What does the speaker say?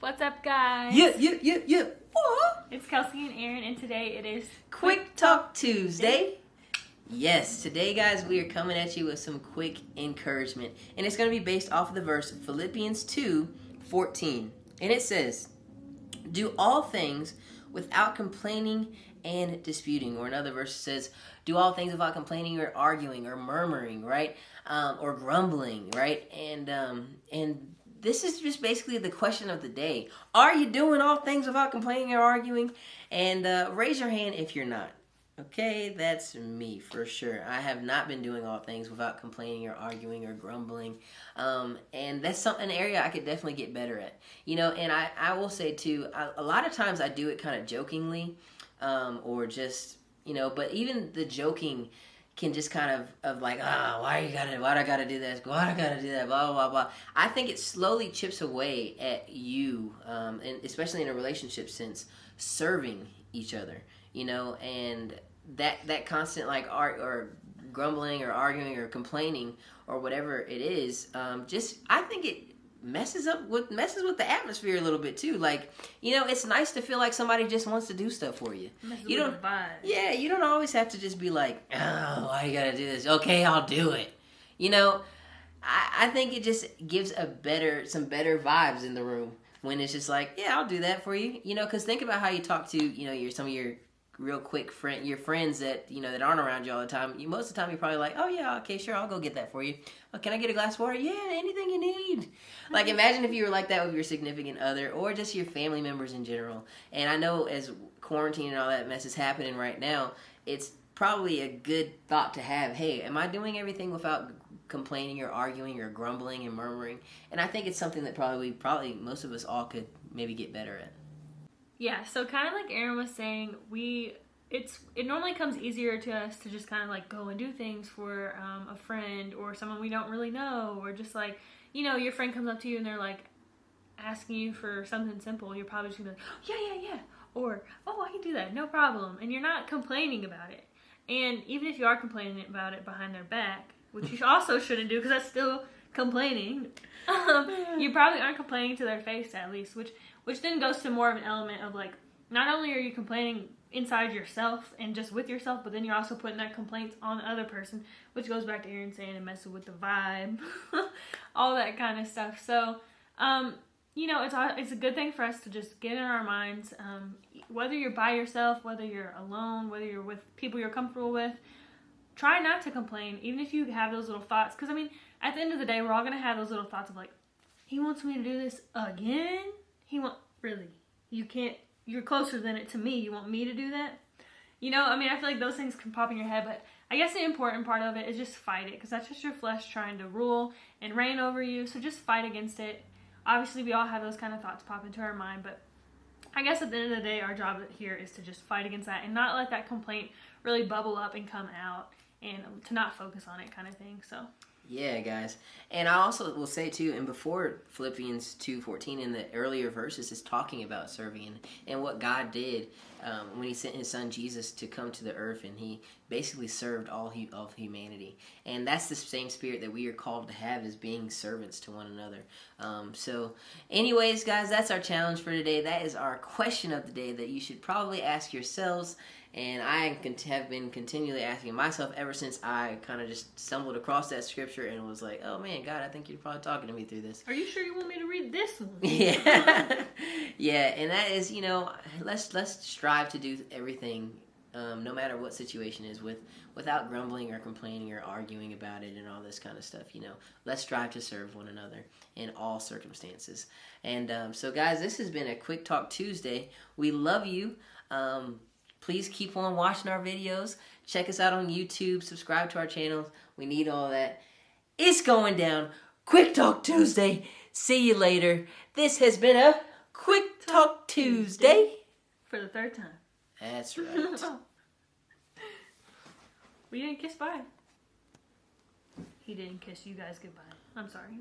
What's up, guys? Yeah. What? It's Kelsey and Aaron, and today it is Quick Talk Tuesday. Yes, today, guys, we are coming at you with some quick encouragement. And it's going to be based off of the verse Philippians 2:14. And it says, "Do all things without complaining and disputing." Or another verse says, "Do all things without complaining or arguing or murmuring," right? Or grumbling, right? And this is just basically the question of the day. Are you doing all things without complaining or arguing? And raise your hand if you're not. Okay, that's me for sure. I have not been doing all things without complaining or arguing or grumbling. And that's an area I could definitely get better at. You know, and I will say too, a lot of times I do it kind of jokingly or just, you know, but even the joking can just kind of like, why do I gotta do this? Why do I gotta do that? Blah, blah, blah. I think it slowly chips away at you, and especially in a relationship sense, serving each other, you know, and that constant like art or grumbling or arguing or complaining or whatever it is, I think it messes with the atmosphere a little bit too. Like, you know, it's nice to feel like somebody just wants to do stuff for you. You don't, yeah, you don't always have to just be like, oh, why you gotta do this? Okay, I'll do it. You know, I think it just gives some better vibes in the room when it's just like, yeah, I'll do that for you. You know, because think about how you talk to, you know, some of your real quick your friends that, you know, that aren't around you all the time. Most of the time you're probably like, oh yeah, okay, sure, I'll go get that for you. Oh, can I get a glass of water? Yeah, anything you need. Like, imagine if you were like that with your significant other or just your family members in general. And I know as quarantine and all that mess is happening right now, it's probably a good thought to have. Hey, am I doing everything without complaining or arguing or grumbling and murmuring? And I think it's something that probably most of us all could maybe get better at. Yeah, so kind of like Aaron was saying, it normally comes easier to us to just kind of like go and do things for a friend or someone we don't really know, or just like, you know, your friend comes up to you and they're like asking you for something simple. You're probably just gonna be like, yeah, or, oh, I can do that, no problem, and you're not complaining about it. And even if you are complaining about it behind their back, which you also shouldn't do because that's still complaining, you probably aren't complaining to their face at least, which then goes to more of an element of like, not only are you complaining inside yourself and just with yourself, but then you're also putting that complaint on the other person, which goes back to Aaron saying and messing with the vibe, all that kind of stuff. So, you know, it's a good thing for us to just get in our minds, whether you're by yourself, whether you're alone, whether you're with people you're comfortable with, try not to complain, even if you have those little thoughts. Because, I mean, at the end of the day, we're all going to have those little thoughts of like, he wants me to do this again? Really? You can't, you're closer than it to me. You want me to do that? You know, I mean, I feel like those things can pop in your head, but I guess the important part of it is just fight it, because that's just your flesh trying to rule and reign over you, so just fight against it. Obviously, we all have those kind of thoughts pop into our mind, but I guess at the end of the day, our job here is to just fight against that and not let that complaint really bubble up and come out, and to not focus on it, kind of thing, so. Yeah, guys. And I also will say, too, and before Philippians 2:14, in the earlier verses, is talking about serving and what God did when he sent his son Jesus to come to the earth, and he basically served all of humanity. And that's the same spirit that we are called to have, as being servants to one another. So anyways, guys, that's our challenge for today. That is our question of the day that you should probably ask yourselves. And I have been continually asking myself ever since I kind of just stumbled across that scripture and was like, oh man, God, I think you're probably talking to me through this. Are you sure you want me to read this one? Yeah. Yeah, and that is, you know, let's strive to do everything, no matter what situation is, without grumbling or complaining or arguing about it and all this kind of stuff, you know. Let's strive to serve one another in all circumstances. And so, guys, this has been a Quick Talk Tuesday. We love you. Please keep on watching our videos. Check us out on YouTube. Subscribe to our channels. We need all that. It's going down. Quick Talk Tuesday. See you later. This has been a Quick Talk Tuesday. For the third time. That's right. We didn't kiss bye. He didn't kiss you guys goodbye. I'm sorry.